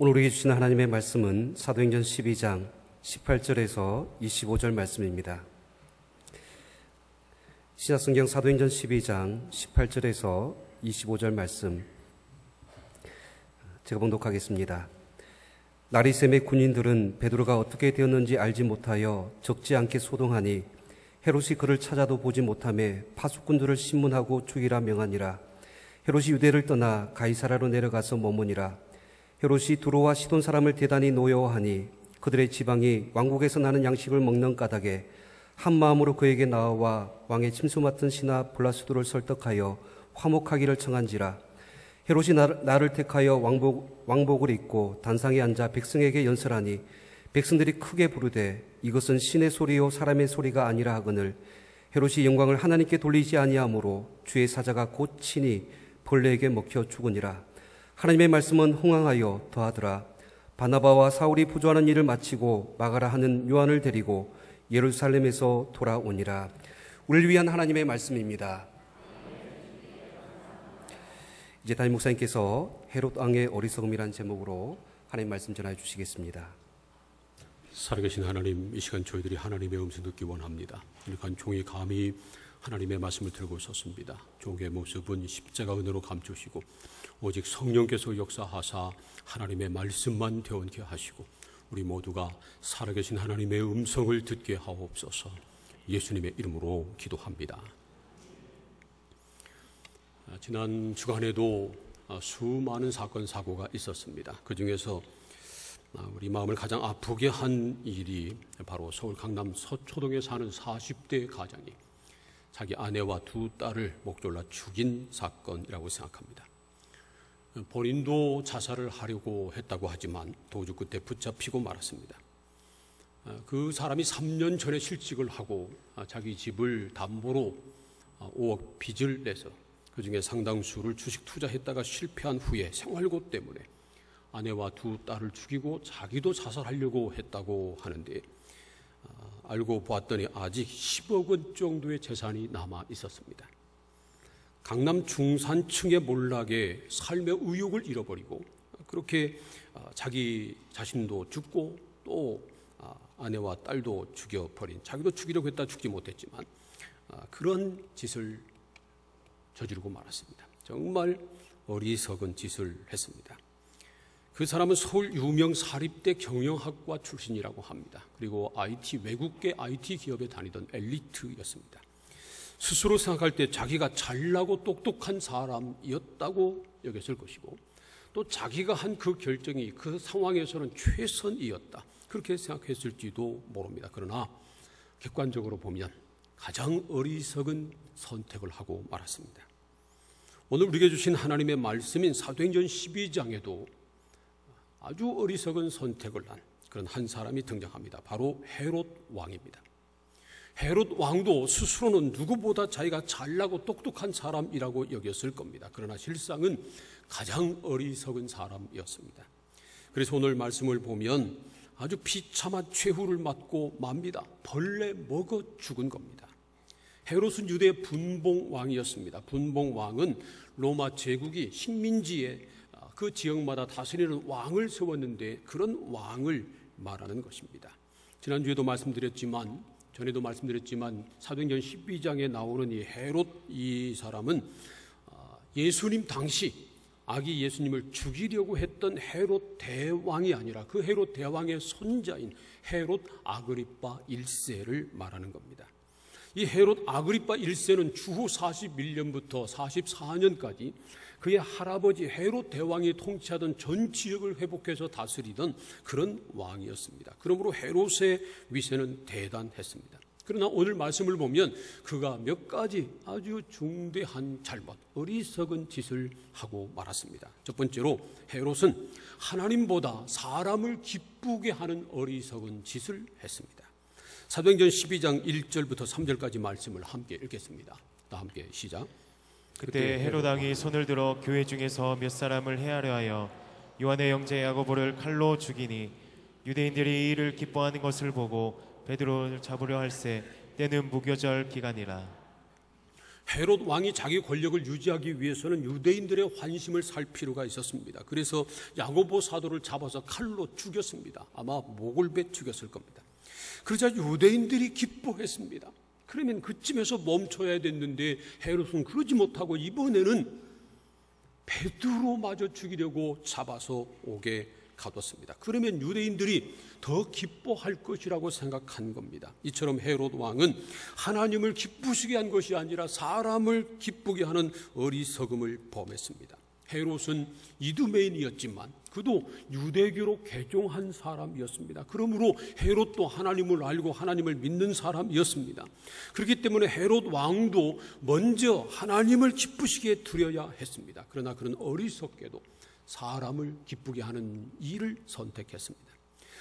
오늘 우리에게 주신 하나님의 말씀은 사도행전 12장 18절에서 25절 말씀입니다. 신약성경 사도행전 12장 18절에서 25절 말씀 제가 봉독하겠습니다. 나리셈의 군인들은 베드로가 어떻게 되었는지 알지 못하여 적지 않게 소동하니 헤롯이 그를 찾아도 보지 못하며 파수꾼들을 신문하고 죽이라 명하니라. 헤롯이 유대를 떠나 가이사라로 내려가서 머무니라. 헤롯이 두로와 시돈 사람을 대단히 노여워하니 그들의 지방이 왕국에서 나는 양식을 먹는 까닭에 한 마음으로 그에게 나와 왕의 침수 맡은 신하 블라스도를 설득하여 화목하기를 청한지라. 헤롯이 나를 택하여 왕복을 입고 단상에 앉아 백성에게 연설하니 백성들이 크게 부르되 이것은 신의 소리요 사람의 소리가 아니라 하거늘 헤롯이 영광을 하나님께 돌리지 아니하므로 주의 사자가 곧 친히 벌레에게 먹혀 죽으니라. 하나님의 말씀은 흥황하여 더하더라. 바나바와 사울이 부조하는 일을 마치고 마가라 하는 요한을 데리고 예루살렘에서 돌아오니라. 우리를 위한 하나님의 말씀입니다. 이제 담임 목사님께서 헤롯 왕의 어리석음이라는 제목으로 하나님 말씀 전해 주시겠습니다. 살아계신 하나님, 이 시간 저희들이 하나님의 음성 듣기 원합니다. 그러니까 종이 감히 하나님의 말씀을 들고 섰습니다. 종의 모습은 십자가 은혜로 감추시고 오직 성령께서 역사하사 하나님의 말씀만 되어오게 하시고 우리 모두가 살아계신 하나님의 음성을 듣게 하옵소서. 예수님의 이름으로 기도합니다. 지난 주간에도 수많은 사건 사고가 있었습니다. 그 중에서 우리 마음을 가장 아프게 한 일이 바로 서울 강남 서초동에 사는 40대 가장이 자기 아내와 두 딸을 목졸라 죽인 사건이라고 생각합니다. 본인도 자살을 하려고 했다고 하지만 도주 끝에 붙잡히고 말았습니다. 그 사람이 3년 전에 실직을 하고 자기 집을 담보로 5억 빚을 내서 그 중에 상당수를 주식 투자했다가 실패한 후에 생활고 때문에 아내와 두 딸을 죽이고 자기도 자살하려고 했다고 하는데 알고 보았더니 아직 10억 원 정도의 재산이 남아 있었습니다. 강남 중산층의 몰락에 삶의 의욕을 잃어버리고 그렇게 자기 자신도 죽고 또 아내와 딸도 죽여버린, 자기도 죽이려고 했다 죽지 못했지만 그런 짓을 저지르고 말았습니다. 정말 어리석은 짓을 했습니다. 그 사람은 서울 유명 사립대 경영학과 출신이라고 합니다. 그리고 외국계 IT 기업에 다니던 엘리트였습니다. 스스로 생각할 때 자기가 잘나고 똑똑한 사람이었다고 여겼을 것이고 또 자기가 한 그 결정이 그 상황에서는 최선이었다 그렇게 생각했을지도 모릅니다. 그러나 객관적으로 보면 가장 어리석은 선택을 하고 말았습니다. 오늘 우리에게 주신 하나님의 말씀인 사도행전 12장에도 아주 어리석은 선택을 한 그런 한 사람이 등장합니다. 바로 헤롯 왕입니다. 헤롯 왕도 스스로는 누구보다 자기가 잘나고 똑똑한 사람이라고 여겼을 겁니다. 그러나 실상은 가장 어리석은 사람이었습니다. 그래서 오늘 말씀을 보면 아주 비참한 최후를 맞고 맙니다. 벌레 먹어 죽은 겁니다. 헤롯은 유대의 분봉왕이었습니다. 분봉왕은 로마 제국이 식민지에 그 지역마다 다스리는 왕을 세웠는데 그런 왕을 말하는 것입니다. 지난주에도 말씀드렸지만 전에도 말씀드렸지만 사도행전 12장에 나오는 이 헤롯 이 사람은 예수님 당시 아기 예수님을 죽이려고 했던 헤롯 대왕이 아니라 그 헤롯 대왕의 손자인 헤롯 아그리빠 1세를 말하는 겁니다. 이 헤롯 아그리빠 1세는 주후 41년부터 44년까지 그의 할아버지 헤롯 대왕이 통치하던 전 지역을 회복해서 다스리던 그런 왕이었습니다. 그러므로 헤롯의 위세는 대단했습니다. 그러나 오늘 말씀을 보면 그가 몇 가지 아주 중대한 잘못, 어리석은 짓을 하고 말았습니다. 첫 번째로 헤롯은 하나님보다 사람을 기쁘게 하는 어리석은 짓을 했습니다. 사도행전 12장 1절부터 3절까지 말씀을 함께 읽겠습니다. 다 함께 시작. 그때 헤롯 왕이 손을 들어 교회 중에서 몇 사람을 해하려 하여 요한의 형제 야고보를 칼로 죽이니 유대인들이 이 일을 기뻐하는 것을 보고 베드로를 잡으려 할새 때는 무교절 기간이라. 헤롯 왕이 자기 권력을 유지하기 위해서는 유대인들의 환심을 살 필요가 있었습니다. 그래서 야고보 사도를 잡아서 칼로 죽였습니다. 아마 목을 베 죽였을 겁니다. 그러자 유대인들이 기뻐했습니다. 그러면 그쯤에서 멈춰야 됐는데 헤롯은 그러지 못하고 이번에는 베드로마저 죽이려고 잡아서 옥에 가뒀습니다. 그러면 유대인들이 더 기뻐할 것이라고 생각한 겁니다. 이처럼 헤롯 왕은 하나님을 기쁘시게 한 것이 아니라 사람을 기쁘게 하는 어리석음을 범했습니다. 헤롯은 이두메인이었지만 그도 유대교로 개종한 사람이었습니다. 그러므로 헤롯도 하나님을 알고 하나님을 믿는 사람이었습니다. 그렇기 때문에 헤롯 왕도 먼저 하나님을 기쁘시게 드려야 했습니다. 그러나 그는 어리석게도 사람을 기쁘게 하는 일을 선택했습니다.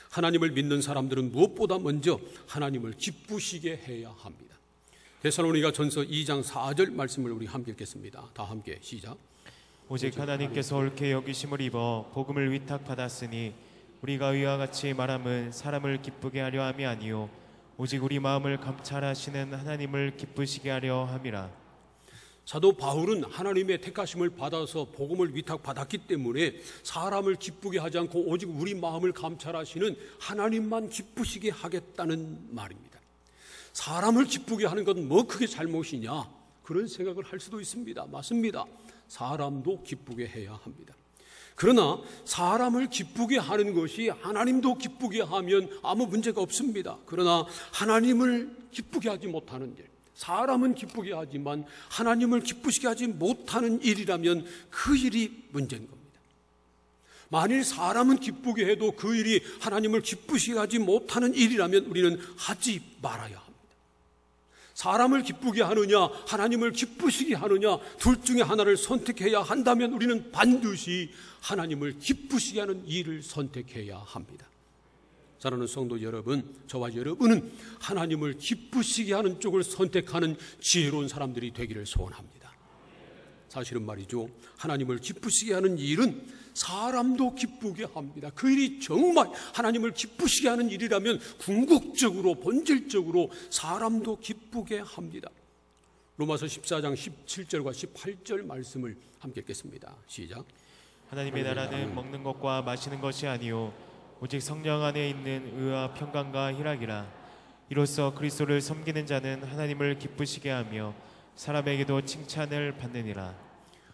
하나님을 믿는 사람들은 무엇보다 먼저 하나님을 기쁘시게 해야 합니다. 데살로니가 전서 2장 4절 말씀을 우리 함께 읽겠습니다. 다 함께 시작. 오직 하나님께서 옳게 여기심을 입어 복음을 위탁받았으니 우리가 이와 같이 말함은 사람을 기쁘게 하려 함이 아니요 오직 우리 마음을 감찰하시는 하나님을 기쁘시게 하려 함이라. 사도 바울은 하나님의 택하심을 받아서 복음을 위탁받았기 때문에 사람을 기쁘게 하지 않고 오직 우리 마음을 감찰하시는 하나님만 기쁘시게 하겠다는 말입니다. 사람을 기쁘게 하는 건 뭐 그게 잘못이냐 그런 생각을 할 수도 있습니다. 맞습니다. 사람도 기쁘게 해야 합니다. 그러나 사람을 기쁘게 하는 것이 하나님도 기쁘게 하면 아무 문제가 없습니다. 그러나 하나님을 기쁘게 하지 못하는 일, 사람은 기쁘게 하지만 하나님을 기쁘시게 하지 못하는 일이라면 그 일이 문제인 겁니다. 만일 사람은 기쁘게 해도 그 일이 하나님을 기쁘시게 하지 못하는 일이라면 우리는 하지 말아야 합니다. 사람을 기쁘게 하느냐 하나님을 기쁘시게 하느냐 둘 중에 하나를 선택해야 한다면 우리는 반드시 하나님을 기쁘시게 하는 일을 선택해야 합니다. 사랑하는 성도 여러분, 저와 여러분은 하나님을 기쁘시게 하는 쪽을 선택하는 지혜로운 사람들이 되기를 소원합니다. 사실은 말이죠, 하나님을 기쁘시게 하는 일은 사람도 기쁘게 합니다. 그 일이 정말 하나님을 기쁘시게 하는 일이라면 궁극적으로 본질적으로 사람도 기쁘게 합니다. 로마서 14장 17절과 18절 말씀을 함께 읽겠습니다. 시작. 하나님의 나라는 먹는 것과 마시는 것이 아니요 오직 성령 안에 있는 의와 평강과 희락이라. 이로써 그리스도를 섬기는 자는 하나님을 기쁘시게 하며 사람에게도 칭찬을 받느니라.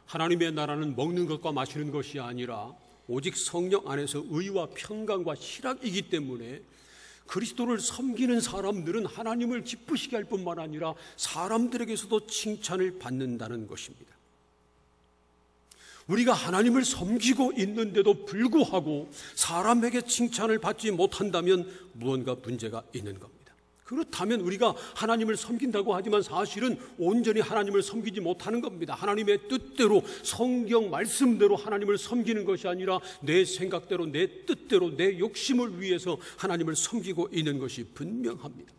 하나님의 나라는 먹는 것과 마시는 것이 아니라 오직 성령 안에서 의와 평강과 희락이기 때문에 그리스도를 섬기는 사람들은 하나님을 기쁘시게 할 뿐만 아니라 사람들에게서도 칭찬을 받는다는 것입니다. 우리가 하나님을 섬기고 있는데도 불구하고 사람에게 칭찬을 받지 못한다면 무언가 문제가 있는 겁니다. 그렇다면 우리가 하나님을 섬긴다고 하지만 사실은 온전히 하나님을 섬기지 못하는 겁니다. 하나님의 뜻대로 성경 말씀대로 하나님을 섬기는 것이 아니라 내 생각대로 내 뜻대로 내 욕심을 위해서 하나님을 섬기고 있는 것이 분명합니다.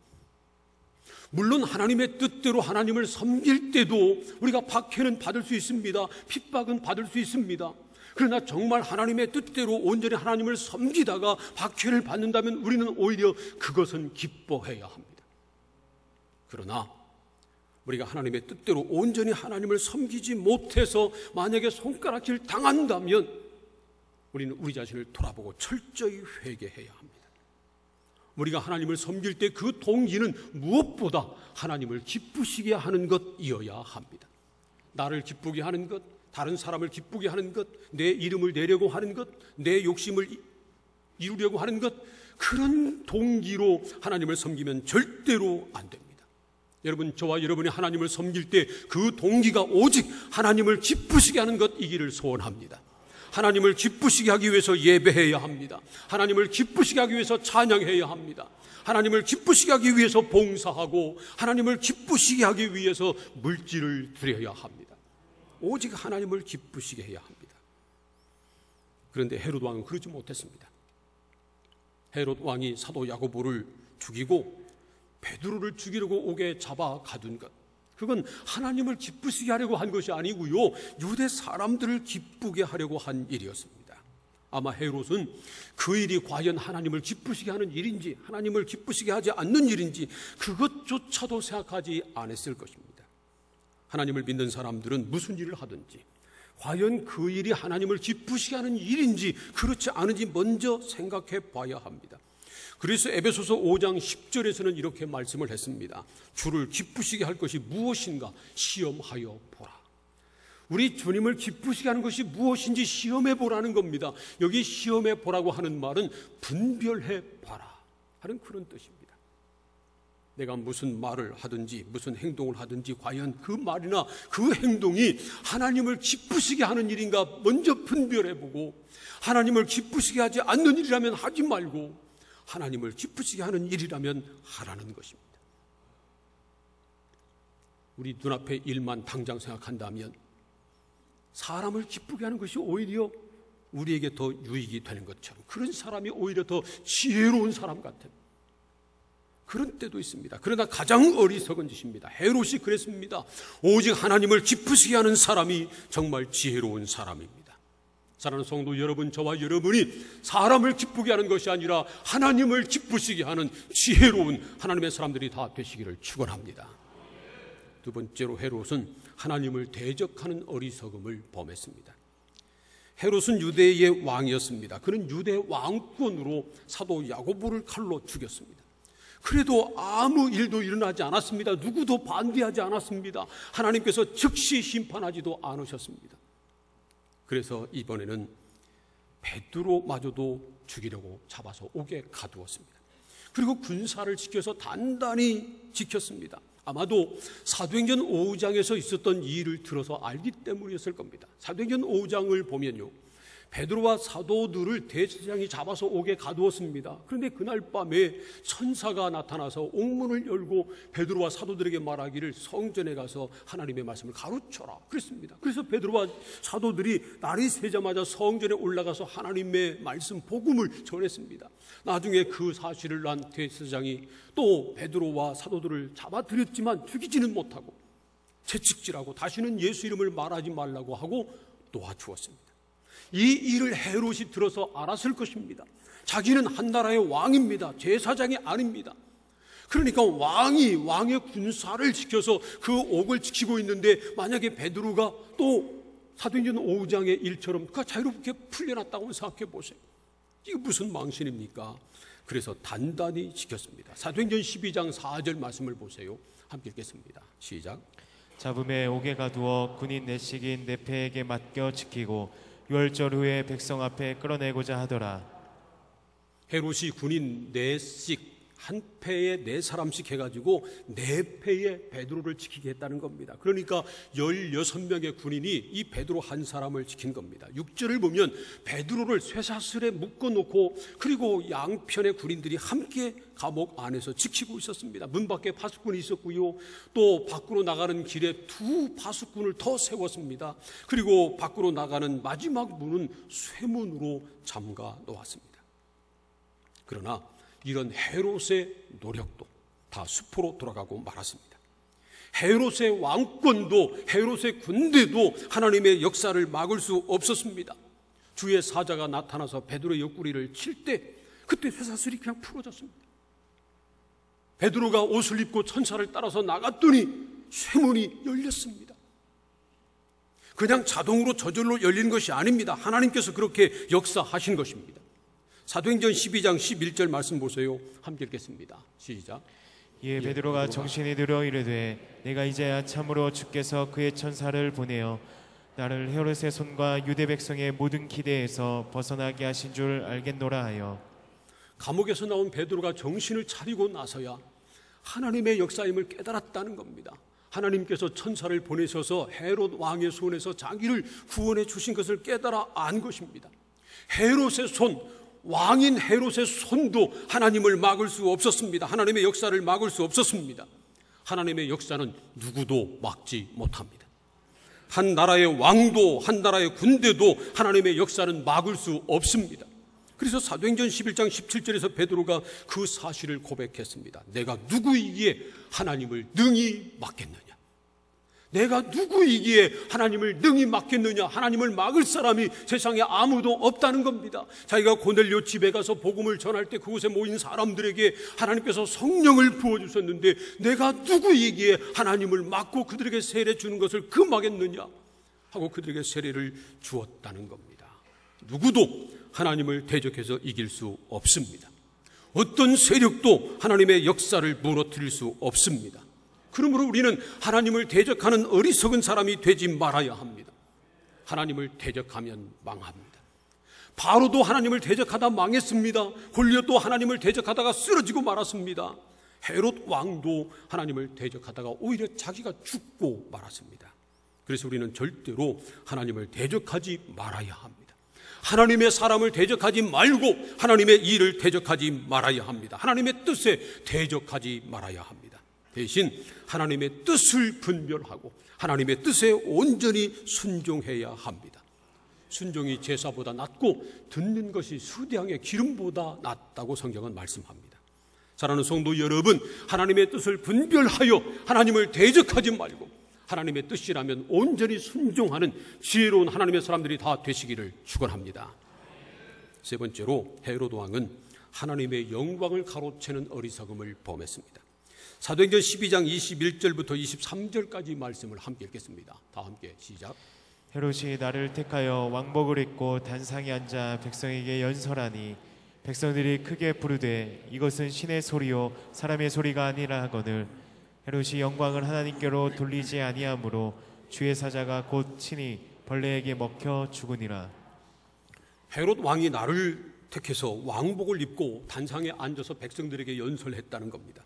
물론 하나님의 뜻대로 하나님을 섬길 때도 우리가 박해는 받을 수 있습니다. 핍박은 받을 수 있습니다. 그러나 정말 하나님의 뜻대로 온전히 하나님을 섬기다가 박해를 받는다면 우리는 오히려 그것은 기뻐해야 합니다. 그러나 우리가 하나님의 뜻대로 온전히 하나님을 섬기지 못해서 만약에 손가락질 당한다면 우리는 우리 자신을 돌아보고 철저히 회개해야 합니다. 우리가 하나님을 섬길 때 그 동기는 무엇보다 하나님을 기쁘시게 하는 것이어야 합니다. 나를 기쁘게 하는 것, 다른 사람을 기쁘게 하는 것, 내 이름을 내려고 하는 것, 내 욕심을 이루려고 하는 것, 그런 동기로 하나님을 섬기면 절대로 안 됩니다. 여러분, 저와 여러분이 하나님을 섬길 때 그 동기가 오직 하나님을 기쁘시게 하는 것이기를 소원합니다. 하나님을 기쁘시게 하기 위해서 예배해야 합니다. 하나님을 기쁘시게 하기 위해서 찬양해야 합니다. 하나님을 기쁘시게 하기 위해서 봉사하고 하나님을 기쁘시게 하기 위해서 물질을 드려야 합니다. 오직 하나님을 기쁘시게 해야 합니다. 그런데 헤롯 왕은 그러지 못했습니다. 헤롯 왕이 사도 야고보를 죽이고 베드로를 죽이려고 옥에 잡아 가둔 것, 그건 하나님을 기쁘시게 하려고 한 것이 아니고요, 유대 사람들을 기쁘게 하려고 한 일이었습니다. 아마 헤롯은 그 일이 과연 하나님을 기쁘시게 하는 일인지 하나님을 기쁘시게 하지 않는 일인지 그것조차도 생각하지 않았을 것입니다. 하나님을 믿는 사람들은 무슨 일을 하든지 과연 그 일이 하나님을 기쁘시게 하는 일인지 그렇지 않은지 먼저 생각해 봐야 합니다. 그래서 에베소서 5장 10절에서는 이렇게 말씀을 했습니다. 주를 기쁘시게 할 것이 무엇인가 시험하여 보라. 우리 주님을 기쁘시게 하는 것이 무엇인지 시험해 보라는 겁니다. 여기 시험해 보라고 하는 말은 분별해 봐라 하는 그런 뜻입니다. 내가 무슨 말을 하든지 무슨 행동을 하든지 과연 그 말이나 그 행동이 하나님을 기쁘시게 하는 일인가 먼저 분별해보고, 하나님을 기쁘시게 하지 않는 일이라면 하지 말고 하나님을 기쁘시게 하는 일이라면 하라는 것입니다. 우리 눈앞의 일만 당장 생각한다면 사람을 기쁘게 하는 것이 오히려 우리에게 더 유익이 되는 것처럼, 그런 사람이 오히려 더 지혜로운 사람 같은 그런 때도 있습니다. 그러나 가장 어리석은 짓입니다. 헤롯이 그랬습니다. 오직 하나님을 기쁘시게 하는 사람이 정말 지혜로운 사람입니다. 사랑하는 성도 여러분, 저와 여러분이 사람을 기쁘게 하는 것이 아니라 하나님을 기쁘시게 하는 지혜로운 하나님의 사람들이 다 되시기를 축원합니다. 두 번째로 헤롯은 하나님을 대적하는 어리석음을 범했습니다. 헤롯은 유대의 왕이었습니다. 그는 유대 왕권으로 사도 야고보를 칼로 죽였습니다. 그래도 아무 일도 일어나지 않았습니다. 누구도 반대하지 않았습니다. 하나님께서 즉시 심판하지도 않으셨습니다. 그래서 이번에는 베드로마저도 죽이려고 잡아서 옥에 가두었습니다. 그리고 군사를 지켜서 단단히 지켰습니다. 아마도 사도행전 5장에서 있었던 일을 들어서 알기 때문이었을 겁니다. 사도행전 5장을 보면요, 베드로와 사도들을 대제사장이 잡아서 옥에 가두었습니다. 그런데 그날 밤에 천사가 나타나서 옥문을 열고 베드로와 사도들에게 말하기를 성전에 가서 하나님의 말씀을 가르쳐라 그랬습니다. 그래서 베드로와 사도들이 날이 새자마자 성전에 올라가서 하나님의 말씀 복음을 전했습니다. 나중에 그 사실을 난 대제사장이 또 베드로와 사도들을 잡아들였지만 죽이지는 못하고 채찍질하고 다시는 예수 이름을 말하지 말라고 하고 놓아주었습니다. 이 일을 헤롯이 들어서 알았을 것입니다. 자기는 한 나라의 왕입니다. 제사장이 아닙니다. 그러니까 왕의 군사를 지켜서 그 옥을 지키고 있는데 만약에 베드로가 또 사도행전 5장의 일처럼 그 자유롭게 풀려났다고 생각해 보세요. 이게 무슨 망신입니까? 그래서 단단히 지켰습니다. 사도행전 12장 4절 말씀을 보세요. 함께 읽겠습니다. 시작. 잡음에 옥에 가두어 군인 내식인 네페에게 맡겨 지키고 6월절 후에 백성 앞에 끌어내고자 하더라. 헤롯이 군인 넷씩 한 패에 4사람씩 해가지고 4패에 베드로를 지키게 했다는 겁니다. 그러니까 16명의 군인이 이 베드로 한 사람을 지킨 겁니다. 6절을 보면 베드로를 쇠사슬에 묶어놓고 그리고 양편의 군인들이 함께 감옥 안에서 지키고 있었습니다. 문 밖에 파수꾼이 있었고요, 또 밖으로 나가는 길에 2 파수꾼을 더 세웠습니다. 그리고 밖으로 나가는 마지막 문은 쇠문으로 잠가 놓았습니다. 그러나 이런 헤롯의 노력도 다 수포로 돌아가고 말았습니다. 헤롯의 왕권도 헤롯의 군대도 하나님의 역사를 막을 수 없었습니다. 주의 사자가 나타나서 베드로의 옆구리를 칠 때 그때 쇠사슬이 그냥 풀어졌습니다. 베드로가 옷을 입고 천사를 따라서 나갔더니 쇠문이 열렸습니다. 그냥 자동으로 저절로 열리는 것이 아닙니다. 하나님께서 그렇게 역사하신 것입니다. 사도행전 12장 11절 말씀 보세요. 함께 읽겠습니다. 시작. 이에 베드로가 정신이 들어 이르되 내가 이제야 참으로 주께서 그의 천사를 보내어 나를 헤롯의 손과 유대 백성의 모든 기대에서 벗어나게 하신 줄 알겠노라 하여. 감옥에서 나온 베드로가 정신을 차리고 나서야 하나님의 역사임을 깨달았다는 겁니다. 하나님께서 천사를 보내셔서 헤롯 왕의 손에서 자기를 구원해 주신 것을 깨달아 안 것입니다. 헤롯의 손, 왕인 헤롯의 손도 하나님을 막을 수 없었습니다. 하나님의 역사를 막을 수 없었습니다. 하나님의 역사는 누구도 막지 못합니다. 한 나라의 왕도 한 나라의 군대도 하나님의 역사는 막을 수 없습니다. 그래서 사도행전 11장 17절에서 베드로가 그 사실을 고백했습니다. 내가 누구이기에 하나님을 능히 막겠느냐. 내가 누구이기에 하나님을 능히 막겠느냐? 하나님을 막을 사람이 세상에 아무도 없다는 겁니다. 자기가 고넬료 집에 가서 복음을 전할 때 그곳에 모인 사람들에게 하나님께서 성령을 부어주셨는데 내가 누구이기에 하나님을 막고 그들에게 세례 주는 것을 금하겠느냐? 하고 그들에게 세례를 주었다는 겁니다. 누구도 하나님을 대적해서 이길 수 없습니다. 어떤 세력도 하나님의 역사를 무너뜨릴 수 없습니다. 그러므로 우리는 하나님을 대적하는 어리석은 사람이 되지 말아야 합니다. 하나님을 대적하면 망합니다. 바로도 하나님을 대적하다 망했습니다. 골리앗도 하나님을 대적하다가 쓰러지고 말았습니다. 헤롯 왕도 하나님을 대적하다가 오히려 자기가 죽고 말았습니다. 그래서 우리는 절대로 하나님을 대적하지 말아야 합니다. 하나님의 사람을 대적하지 말고 하나님의 일을 대적하지 말아야 합니다. 하나님의 뜻에 대적하지 말아야 합니다. 대신 하나님의 뜻을 분별하고 하나님의 뜻에 온전히 순종해야 합니다. 순종이 제사보다 낫고 듣는 것이 수대양의 기름보다 낫다고 성경은 말씀합니다. 사랑하는 성도 여러분, 하나님의 뜻을 분별하여 하나님을 대적하지 말고 하나님의 뜻이라면 온전히 순종하는 지혜로운 하나님의 사람들이 다 되시기를 축원합니다. 세 번째로 헤롯 왕은 하나님의 영광을 가로채는 어리석음을 범했습니다. 사도행전 12장 21절부터 23절까지 말씀을 함께 읽겠습니다. 다 함께 시작. 헤롯이 나를 택하여 왕복을 입고 단상에 앉아 백성에게 연설하니 백성들이 크게 부르되 이것은 신의 소리요 사람의 소리가 아니라 하거늘 헤롯이 영광을 하나님께로 돌리지 아니하므로 주의 사자가 곧 친히 벌레에게 먹혀 죽으니라. 헤롯 왕이 나를 택해서 왕복을 입고 단상에 앉아서 백성들에게 연설했다는 겁니다.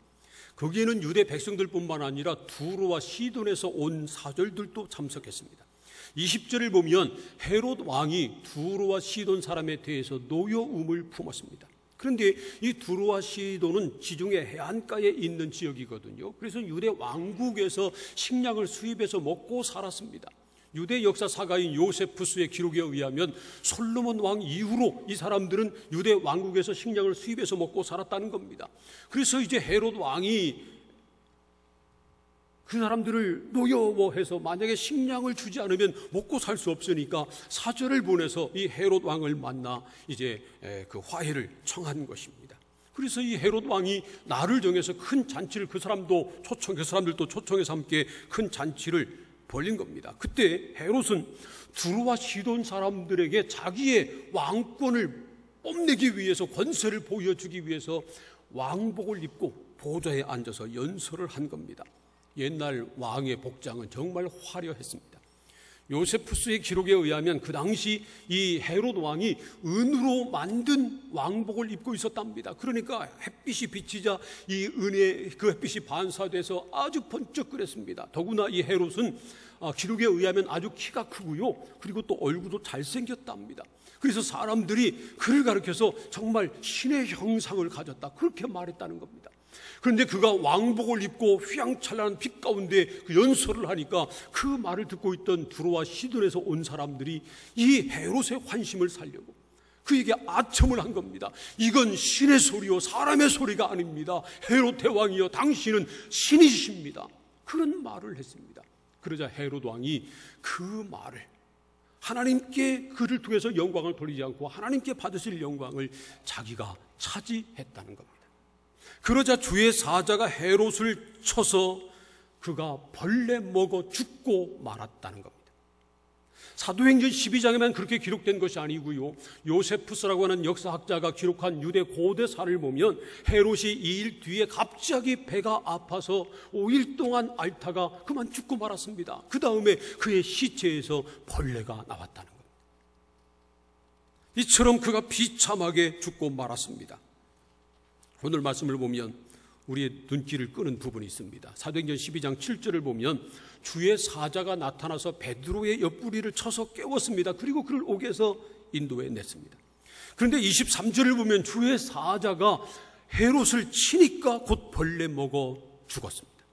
거기에는 유대 백성들뿐만 아니라 두로와 시돈에서 온 사절들도 참석했습니다. 20절을 보면 헤롯 왕이 두로와 시돈 사람에 대해서 노여움을 품었습니다. 그런데 이 두로와 시돈은 지중해 해안가에 있는 지역이거든요. 그래서 유대 왕국에서 식량을 수입해서 먹고 살았습니다. 유대 역사사가인 요세푸스의 기록에 의하면 솔로몬 왕 이후로 이 사람들은 유대 왕국에서 식량을 수입해서 먹고 살았다는 겁니다. 그래서 이제 헤롯 왕이 그 사람들을 노여워해서 만약에 식량을 주지 않으면 먹고 살 수 없으니까 사절을 보내서 이 헤롯 왕을 만나 이제 그 화해를 청한 것입니다. 그래서 이 헤롯 왕이 날을 정해서 큰 잔치를 그 사람들도 초청해서 함께 큰 잔치를 벌린 겁니다. 그때 헤롯은 두로와 시돈 사람들에게 자기의 왕권을 뽐내기 위해서 권세를 보여주기 위해서 왕복을 입고 보좌에 앉아서 연설을 한 겁니다. 옛날 왕의 복장은 정말 화려했습니다. 요세푸스의 기록에 의하면 그 당시 이 헤롯 왕이 은으로 만든 왕복을 입고 있었답니다. 그러니까 햇빛이 비치자 이 은의 그 햇빛이 반사돼서 아주 번쩍거렸습니다. 더구나 이 헤롯은 기록에 의하면 아주 키가 크고요. 그리고 또 얼굴도 잘생겼답니다. 그래서 사람들이 그를 가리켜서 정말 신의 형상을 가졌다 그렇게 말했다는 겁니다. 그런데 그가 왕복을 입고 휘황찬란한 빛 가운데 그 연설을 하니까 그 말을 듣고 있던 두로와 시돈에서 온 사람들이 이 헤롯의 환심을 살려고 그에게 아첨을 한 겁니다. 이건 신의 소리요 사람의 소리가 아닙니다. 헤롯 대왕이여 당신은 신이십니다. 그런 말을 했습니다. 그러자 헤롯 왕이 그 말을 하나님께 그를 통해서 영광을 돌리지 않고 하나님께 받으실 영광을 자기가 차지했다는 겁니다. 그러자 주의 사자가 헤롯을 쳐서 그가 벌레 먹어 죽고 말았다는 겁니다. 사도행전 12장에만 그렇게 기록된 것이 아니고요. 요세푸스라고 하는 역사학자가 기록한 유대 고대사를 보면 헤롯이 2일 뒤에 갑자기 배가 아파서 5일 동안 앓다가 그만 죽고 말았습니다. 그 다음에 그의 시체에서 벌레가 나왔다는 겁니다. 이처럼 그가 비참하게 죽고 말았습니다. 오늘 말씀을 보면 우리의 눈길을 끄는 부분이 있습니다. 사도행전 12장 7절을 보면 주의 사자가 나타나서 베드로의 옆구리를 쳐서 깨웠습니다. 그리고 그를 옥에서 인도해 냈습니다. 그런데 23절을 보면 주의 사자가 헤롯을 치니까 곧 벌레 먹어 죽었습니다.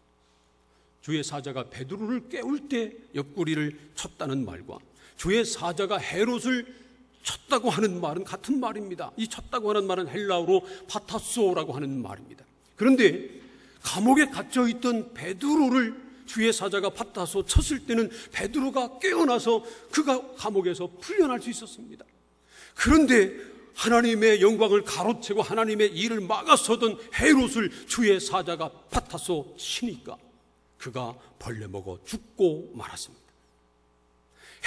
주의 사자가 베드로를 깨울 때 옆구리를 쳤다는 말과 주의 사자가 헤롯을 쳤다고 하는 말은 같은 말입니다. 이 쳤다고 하는 말은 헬라어로 파타소라고 하는 말입니다. 그런데 감옥에 갇혀있던 베드로를 주의 사자가 받아서 쳤을 때는 베드로가 깨어나서 그가 감옥에서 풀려날 수 있었습니다. 그런데 하나님의 영광을 가로채고 하나님의 일을 막아서던 헤롯을 주의 사자가 받아서 치니까 그가 벌레 먹어 죽고 말았습니다.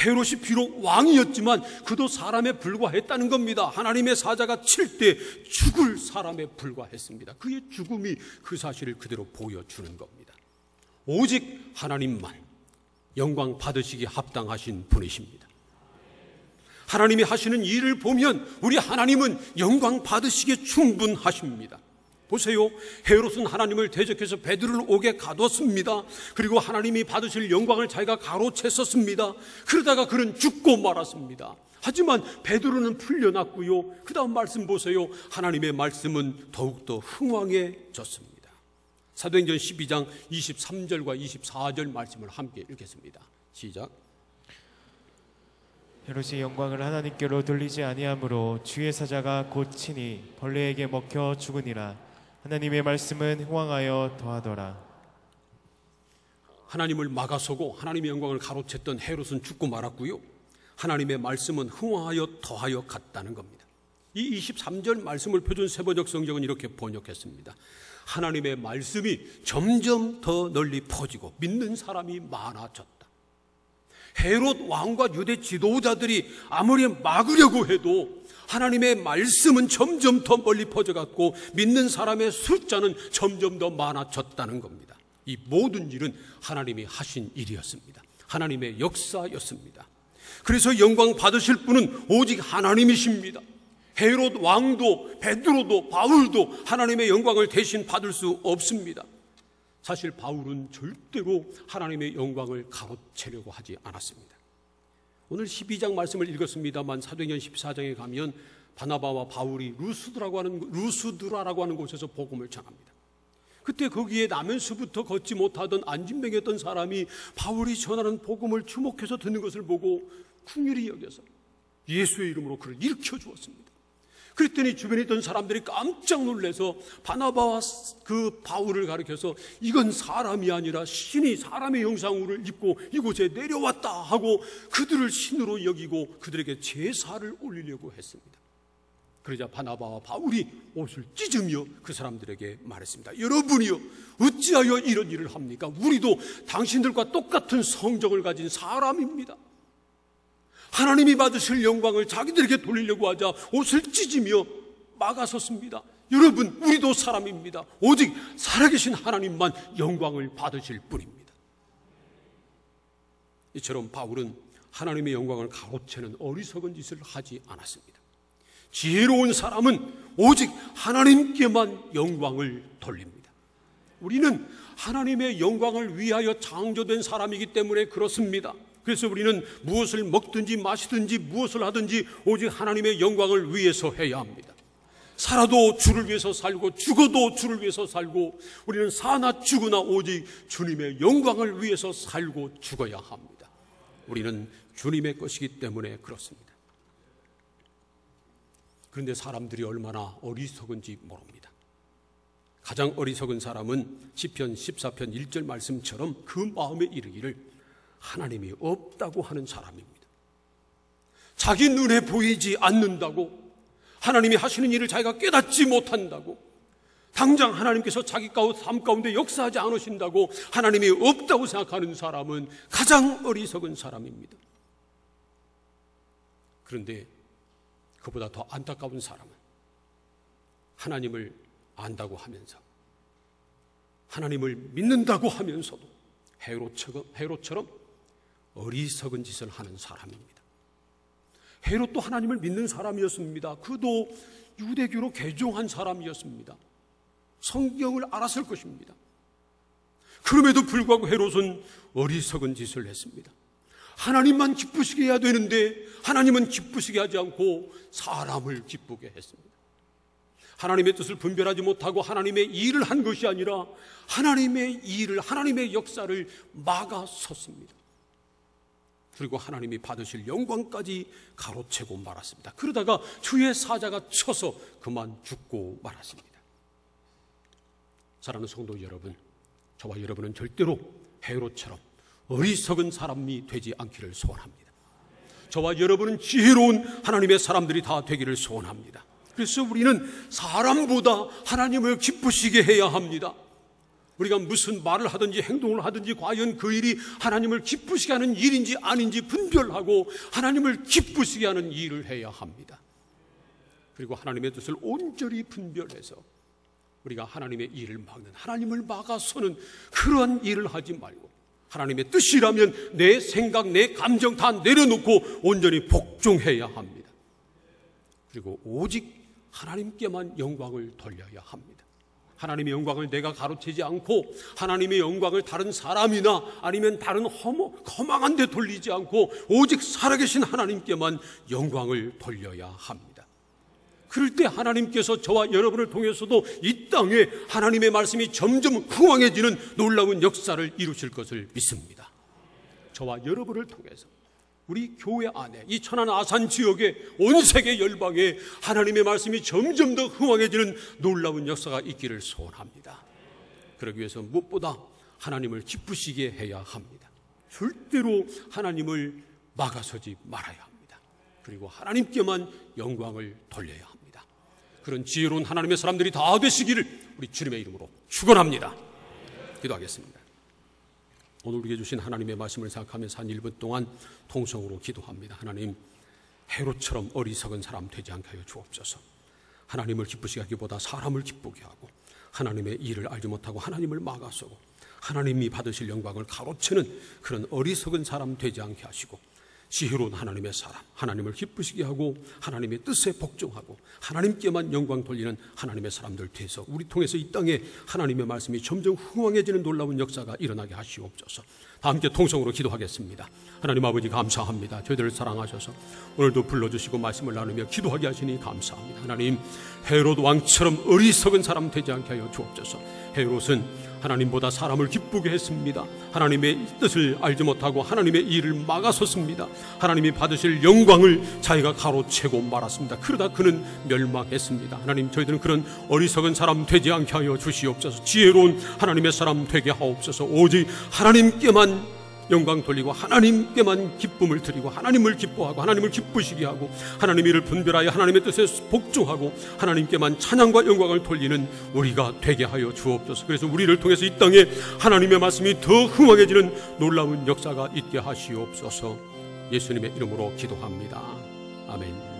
헤롯이 비록 왕이었지만 그도 사람에 불과했다는 겁니다. 하나님의 사자가 칠 때 죽을 사람에 불과했습니다. 그의 죽음이 그 사실을 그대로 보여주는 겁니다. 오직 하나님만 영광 받으시기 합당하신 분이십니다. 하나님이 하시는 일을 보면 우리 하나님은 영광 받으시기에 충분하십니다. 보세요. 헤롯은 하나님을 대적해서 베드로를 옥에 가뒀습니다. 그리고 하나님이 받으실 영광을 자기가 가로챘었습니다. 그러다가 그는 죽고 말았습니다. 하지만 베드로는 풀려났고요. 그 다음 말씀 보세요. 하나님의 말씀은 더욱더 흥왕해졌습니다. 사도행전 12장 23절과 24절 말씀을 함께 읽겠습니다. 시작. 헤롯이 영광을 하나님께로 돌리지 아니하므로 주의 사자가 곧 치니 벌레에게 먹혀 죽으니라. 하나님의 말씀은 흥왕하여 더하더라. 하나님을 막아서고 하나님의 영광을 가로챘던 헤롯은 죽고 말았고요. 하나님의 말씀은 흥왕하여 더하여 갔다는 겁니다. 이 23절 말씀을 표준 세번역 성경은 이렇게 번역했습니다. 하나님의 말씀이 점점 더 널리 퍼지고 믿는 사람이 많아졌다. 헤롯 왕과 유대 지도자들이 아무리 막으려고 해도 하나님의 말씀은 점점 더 멀리 퍼져갔고 믿는 사람의 숫자는 점점 더 많아졌다는 겁니다. 이 모든 일은 하나님이 하신 일이었습니다. 하나님의 역사였습니다. 그래서 영광 받으실 분은 오직 하나님이십니다. 헤롯 왕도 베드로도 바울도 하나님의 영광을 대신 받을 수 없습니다. 사실 바울은 절대로 하나님의 영광을 가로채려고 하지 않았습니다. 오늘 12장 말씀을 읽었습니다만 사도행전 14장에 가면 바나바와 바울이 루스드라라고 하는 곳에서 복음을 전합니다. 그때 거기에 나면서부터 걷지 못하던 안진병이었던 사람이 바울이 전하는 복음을 주목해서 듣는 것을 보고 긍휼히 여겨서 예수의 이름으로 그를 일으켜 주었습니다. 그랬더니 주변에 있던 사람들이 깜짝 놀라서 바나바와 그 바울을 가리켜서 이건 사람이 아니라 신이 사람의 형상을 입고 이곳에 내려왔다 하고 그들을 신으로 여기고 그들에게 제사를 올리려고 했습니다. 그러자 바나바와 바울이 옷을 찢으며 그 사람들에게 말했습니다. 여러분이요 어찌하여 이런 일을 합니까? 우리도 당신들과 똑같은 성정을 가진 사람입니다. 하나님이 받으실 영광을 자기들에게 돌리려고 하자 옷을 찢으며 막아섰습니다. 여러분 우리도 사람입니다. 오직 살아계신 하나님만 영광을 받으실 뿐입니다. 이처럼 바울은 하나님의 영광을 가로채는 어리석은 짓을 하지 않았습니다. 지혜로운 사람은 오직 하나님께만 영광을 돌립니다. 우리는 하나님의 영광을 위하여 창조된 사람이기 때문에 그렇습니다. 그래서 우리는 무엇을 먹든지 마시든지 무엇을 하든지 오직 하나님의 영광을 위해서 해야 합니다. 살아도 주를 위해서 살고 죽어도 주를 위해서 살고 우리는 사나 죽으나 오직 주님의 영광을 위해서 살고 죽어야 합니다. 우리는 주님의 것이기 때문에 그렇습니다. 그런데 사람들이 얼마나 어리석은지 모릅니다. 가장 어리석은 사람은 시편 14편 1절 말씀처럼 그 마음에 이르기를 하나님이 없다고 하는 사람입니다. 자기 눈에 보이지 않는다고, 하나님이 하시는 일을 자기가 깨닫지 못한다고, 당장 하나님께서 자기 삶 가운데 역사하지 않으신다고 하나님이 없다고 생각하는 사람은 가장 어리석은 사람입니다. 그런데 그보다 더 안타까운 사람은 하나님을 안다고 하면서 하나님을 믿는다고 하면서도 헤롯처럼 어리석은 짓을 하는 사람입니다. 헤롯도 하나님을 믿는 사람이었습니다. 그도 유대교로 개종한 사람이었습니다. 성경을 알았을 것입니다. 그럼에도 불구하고 헤롯은 어리석은 짓을 했습니다. 하나님만 기쁘시게 해야 되는데 하나님은 기쁘시게 하지 않고 사람을 기쁘게 했습니다. 하나님의 뜻을 분별하지 못하고 하나님의 일을 한 것이 아니라 하나님의 일을, 하나님의 역사를 막아섰습니다. 그리고 하나님이 받으실 영광까지 가로채고 말았습니다. 그러다가 주의 사자가 쳐서 그만 죽고 말았습니다. 사랑하는 성도 여러분, 저와 여러분은 절대로 헤롯처럼 어리석은 사람이 되지 않기를 소원합니다. 저와 여러분은 지혜로운 하나님의 사람들이 다 되기를 소원합니다. 그래서 우리는 사람보다 하나님을 기쁘시게 해야 합니다. 우리가 무슨 말을 하든지 행동을 하든지 과연 그 일이 하나님을 기쁘시게 하는 일인지 아닌지 분별하고 하나님을 기쁘시게 하는 일을 해야 합니다. 그리고 하나님의 뜻을 온전히 분별해서 우리가 하나님의 일을 막는, 하나님을 막아서는 그러한 일을 하지 말고 하나님의 뜻이라면 내 생각, 내 감정 다 내려놓고 온전히 복종해야 합니다. 그리고 오직 하나님께만 영광을 돌려야 합니다. 하나님의 영광을 내가 가로채지 않고 하나님의 영광을 다른 사람이나 아니면 다른 허망한 데 돌리지 않고 오직 살아계신 하나님께만 영광을 돌려야 합니다. 그럴 때 하나님께서 저와 여러분을 통해서도 이 땅에 하나님의 말씀이 점점 흥왕해지는 놀라운 역사를 이루실 것을 믿습니다. 저와 여러분을 통해서 우리 교회 안에 이 천안 아산 지역에 온 세계 열방에 하나님의 말씀이 점점 더 흥왕해지는 놀라운 역사가 있기를 소원합니다. 그러기 위해서 무엇보다 하나님을 기쁘시게 해야 합니다. 절대로 하나님을 막아서지 말아야 합니다. 그리고 하나님께만 영광을 돌려야 합니다. 그런 지혜로운 하나님의 사람들이 다 되시기를 우리 주님의 이름으로 축원합니다. 기도하겠습니다. 오늘 우리에게 주신 하나님의 말씀을 생각하면서 한 1분 동안 통성으로 기도합니다. 하나님, 헤롯처럼 어리석은 사람 되지 않게 하여 주옵소서. 하나님을 기쁘시게 하기보다 사람을 기쁘게 하고 하나님의 일을 알지 못하고 하나님을 막아서고 하나님이 받으실 영광을 가로채는 그런 어리석은 사람 되지 않게 하시고 지혜로운 하나님의 사람, 하나님을 기쁘시게 하고 하나님의 뜻에 복종하고 하나님께만 영광 돌리는 하나님의 사람들 돼서 우리 통해서 이 땅에 하나님의 말씀이 점점 흥왕해지는 놀라운 역사가 일어나게 하시옵소서. 다 함께 통성으로 기도하겠습니다. 하나님 아버지 감사합니다. 저희들을 사랑하셔서 오늘도 불러주시고 말씀을 나누며 기도하게 하시니 감사합니다. 하나님, 헤롯 왕처럼 어리석은 사람 되지 않게 하여 주옵소서. 헤롯은 하나님보다 사람을 기쁘게 했습니다. 하나님의 뜻을 알지 못하고 하나님의 일을 막아섰습니다. 하나님이 받으실 영광을 자기가 가로채고 말았습니다. 그러다 그는 멸망했습니다. 하나님, 저희들은 그런 어리석은 사람 되지 않게 하여 주시옵소서. 지혜로운 하나님의 사람 되게 하옵소서. 오직 하나님께만 영광 돌리고 하나님께만 기쁨을 드리고 하나님을 기뻐하고 하나님을 기쁘시게 하고 하나님의 일을 분별하여 하나님의 뜻에 복종하고 하나님께만 찬양과 영광을 돌리는 우리가 되게 하여 주옵소서. 그래서 우리를 통해서 이 땅에 하나님의 말씀이 더 흥왕해지는 놀라운 역사가 있게 하시옵소서. 예수님의 이름으로 기도합니다. 아멘.